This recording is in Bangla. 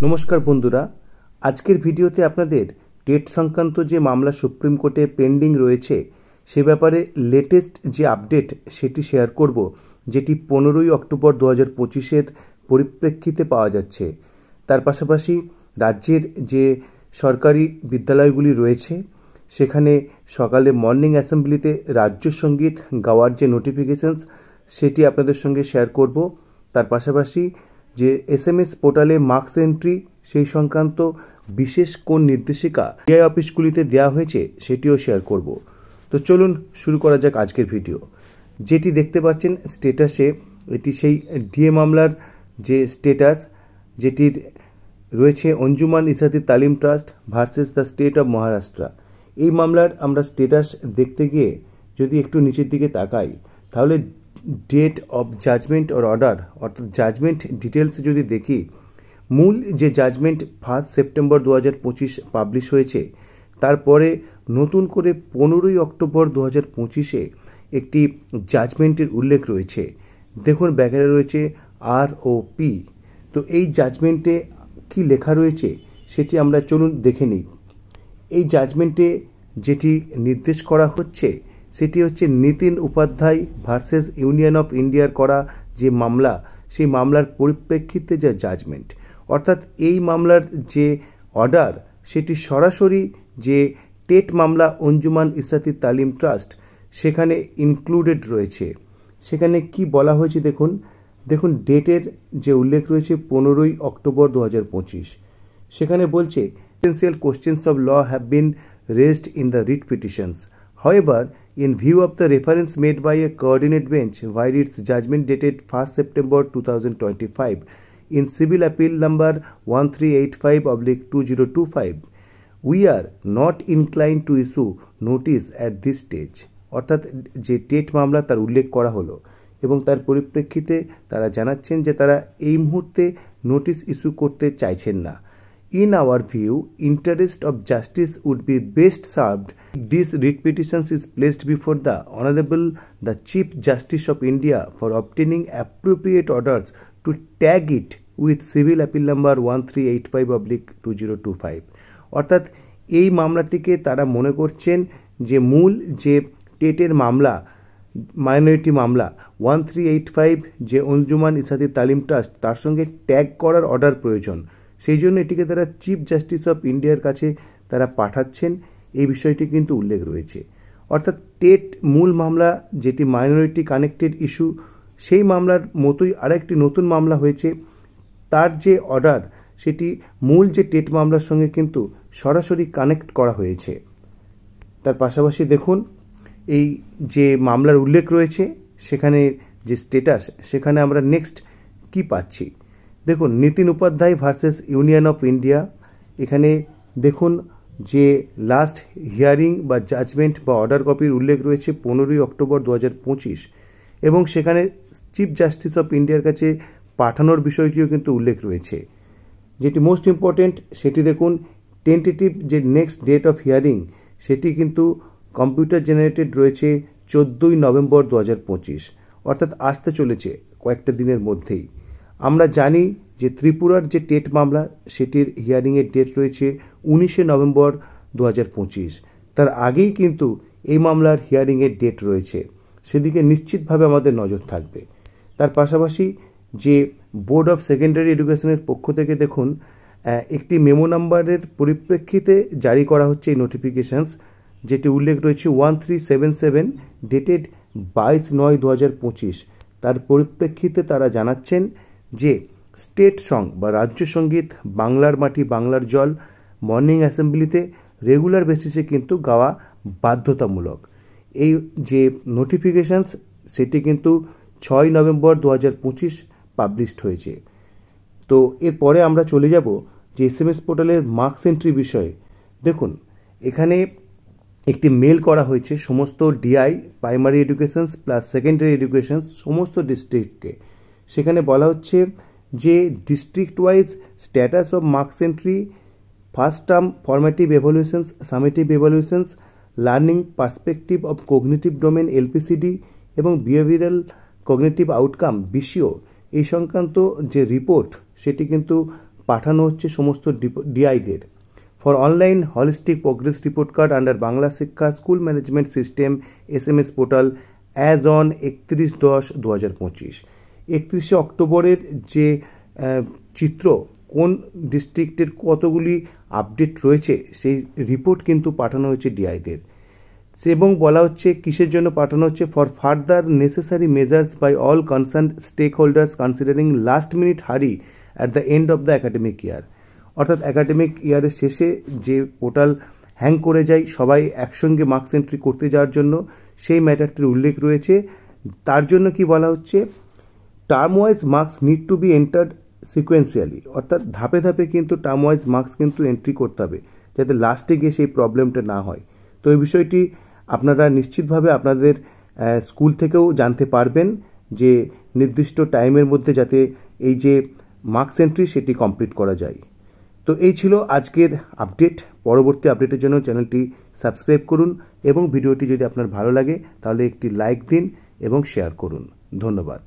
নমস্কার বন্ধুরা, আজকের ভিডিওতে আপনাদের টেট সংক্রান্ত যে মামলা সুপ্রিম কোর্টে পেন্ডিং রয়েছে সে ব্যাপারে লেটেস্ট যে আপডেট সেটি শেয়ার করব, যেটি 15ই অক্টোবর 2025-এর পরিপ্রেক্ষিতে পাওয়া যাচ্ছে। তার পাশাপাশি রাজ্যের যে সরকারি বিদ্যালয়গুলি রয়েছে সেখানে সকালে মর্নিং অ্যাসেম্বলিতে রাজ্য সঙ্গীত গাওয়ার যে নোটিফিকেশনস সেটি আপনাদের সঙ্গে শেয়ার করব। তার পাশাপাশি যে SMS পোর্টালে মার্কস এন্ট্রি সেই সংক্রান্ত বিশেষ কোন নির্দেশিকা ডিআই অফিসগুলিতে দেওয়া হয়েছে সেটিও শেয়ার করব। তো চলুন শুরু করা যাক আজকের ভিডিও। যেটি দেখতে পাচ্ছেন স্টেটাসে, এটি সেই ডিএ মামলার যে স্টেটাস, যেটির রয়েছে অঞ্জুমান ইসাতি তালিম trust versus the state of Maharashtra. এই মামলার আমরা স্টেটাস দেখতে গিয়ে যদি একটু নিচের দিকে তাকাই তাহলে date of judgement or order অর্থাৎ জাজমেন্ট ডিটেলস যদি দেখি, মূল যে জাজমেন্ট 1 সেপ্টেম্বর 2025 পাবলিশ হয়েছে, তারপরে নতুন করে 15ই অক্টোবর 2025-এ একটি জাজমেন্টের উল্লেখ রয়েছে। দেখুন ব্যাখ্যা রয়েছে ROP। তো এই জাজমেন্টে কি লেখা রয়েছে সেটি আমরা চলুন দেখে নিই। এই জাজমেন্টে যেটি নির্দেশ করা হচ্ছে সেটি হচ্ছে Nitin Upadhyay versus union of ইন্ডিয়ার করা যে মামলা, সেই মামলার পরিপ্রেক্ষিতে যে জাজমেন্ট, অর্থাৎ এই মামলার যে অর্ডার সেটি সরাসরি যে টেট মামলা অঞ্জুমান ইসাতি তালিম ট্রাস্ট সেখানে ইনক্লুডেড রয়েছে। সেখানে কি বলা হয়েছে দেখুন ডেটের যে উল্লেখ রয়েছে 15ই অক্টোবর 2025। সেখানে বলছে essential questions of law have been raised in the writ petitions. However, in view of the reference made by a coordinate bench while its judgment dated 1st September 2025 in civil appeal number 1385/2025, we are not inclined to issue notice at this stage. অর্থাৎ যে টেট মামলা তার উল্লেখ করা হলো এবং তার পরিপ্রেক্ষিতে তারা জানাচ্ছেন যে তারা এই মুহূর্তে নোটিশ ইস্যু করতে চাইছেন না। In our view, interest of justice would be best served if this writ petition is placed before the Honorable the Chief Justice of India for obtaining appropriate orders to tag it with civil appeal number 1385/2025. অর্থাৎ এই মামলাটিকে তারা মনে করছেন যে মূল যে টেটের মামলা, মাইনরিটি মামলা 1385 যে অঞ্জুমান ইসাতি তালিম ট্রাস্ট, তার সঙ্গে ট্যাগ করার অর্ডার প্রয়োজন। সেই জন্য এটিকে তারা চিফ জাস্টিস অফ ইন্ডিয়ার কাছে তারা পাঠাচ্ছেন, এই বিষয়টি কিন্তু উল্লেখ রয়েছে। অর্থাৎ টেট মূল মামলা যেটি মাইনরিটি কানেক্টেড ইস্যু, সেই মামলার মতোই আরেকটি নতুন মামলা হয়েছে, তার যে অর্ডার সেটি মূল যে টেট মামলার সঙ্গে কিন্তু সরাসরি কানেক্ট করা হয়েছে। তার পাশাপাশি দেখুন এই যে মামলার উল্লেখ রয়েছে সেখানে যে স্টেটাস, সেখানে আমরা নেক্সট কি পাচ্ছি দেখুন, Nitin Upadhyay versus union of India. এখানে দেখুন যে লাস্ট হিয়ারিং বা জাজমেন্ট বা অর্ডার কপির উল্লেখ রয়েছে 15ই অক্টোবর 2025 এবং সেখানে চিফ জাস্টিস অফ ইন্ডিয়ার কাছে পাঠানোর বিষয়টিও কিন্তু উল্লেখ রয়েছে। যেটি মোস্ট ইম্পর্টেন্ট সেটি দেখুন, টেন্টেটিভ যে নেক্সট ডেট অফ হিয়ারিং সেটি কিন্তু কম্পিউটার জেনারেটেড রয়েছে 14ই নভেম্বর 2025, অর্থাৎ আসতে চলেছে কয়েকটা দিনের মধ্যেই। আমরা জানি যে ত্রিপুরার যে টেট মামলা সেটির হিয়ারিংয়ের ডেট রয়েছে 19শে নভেম্বর 2025। তার আগেই কিন্তু এই মামলার হিয়ারিংয়ের ডেট রয়েছে, সেদিকে নিশ্চিতভাবে আমাদের নজর থাকবে। তার পাশাপাশি যে বোর্ড অফ সেকেন্ডারি এডুকেশনের পক্ষ থেকে দেখুন একটি মেমো নাম্বারের পরিপ্রেক্ষিতে জারি করা হচ্ছে এই নোটিফিকেশানস, যেটি উল্লেখ রয়েছে 1377 ডেটেড 22/9/2025। তার পরিপ্রেক্ষিতে তারা জানাচ্ছেন যে স্টেট সং বা রাজ্য সঙ্গীত বাংলার মাটি বাংলার জল মর্নিং অ্যাসেম্বলিতে রেগুলার বেসিসে কিন্তু গাওয়া বাধ্যতামূলক। এই যে নোটিফিকেশানস সেটি কিন্তু 6 নভেম্বর 2025 পাবলিশড হয়েছে। তো এরপরে আমরা চলে যাব যে SMS পোর্টালের মার্কস এন্ট্রি বিষয়ে। দেখুন এখানে একটি মেল করা হয়েছে সমস্ত DI primary educations plus secondary educations সমস্ত ডিস্ট্রিক্টকে। সেখানে বলা হচ্ছে যে district wise status of marks entry, first term formative evaluations, summative evaluations, learning perspective of cognitive domain LPCD এবং বিহেভিয়ারাল কগনিটিভ আউটকাম BCO, এই সংক্রান্ত যে রিপোর্ট সেটি কিন্তু পাঠানো হচ্ছে সমস্ত ডিআইদের। For online holistic progress report card under Bangla Shiksha school management system SMS portal as on 31/10/2025। 31শে অক্টোবরের যে চিত্র কোন ডিস্ট্রিক্টের কতগুলি আপডেট রয়েছে সেই রিপোর্ট কিন্তু পাঠানো হয়েছে ডিআইদের, এবং বলা হচ্ছে কিসের জন্য পাঠানো হচ্ছে, for further necessary measures by all concern stake holders considering last minute hurry at the end of the academic year. অর্থাৎ অ্যাকাডেমিক ইয়ারের শেষে যে পোর্টাল হ্যাং করে যায় সবাই একসঙ্গে মার্কস এন্ট্রি করতে যাওয়ার জন্য, সেই ম্যাটারটির উল্লেখ রয়েছে। তার জন্য কি বলা হচ্ছে, term wise marks need to be entered sequentially, অর্থাৎ ধাপে ধাপে কিন্তু টার্ম ওয়াইজ মার্কস কিন্তু এন্ট্রি করতে হবে যাতে লাস্টে গিয়ে সেই প্রবলেমটা না হয়। তো এই বিষয়টি আপনারা নিশ্চিতভাবে আপনাদের স্কুল থেকেও জানতে পারবেন যে নির্দিষ্ট টাইমের মধ্যে যাতে এই যে মার্কস এন্ট্রি সেটি কমপ্লিট করা যায়। তো এই ছিল আজকের আপডেট। পরবর্তী আপডেটের জন্য চ্যানেলটি সাবস্ক্রাইব করুন এবং ভিডিওটি যদি আপনার ভালো লাগে তাহলে একটি লাইক দিন এবং শেয়ার করুন। ধন্যবাদ।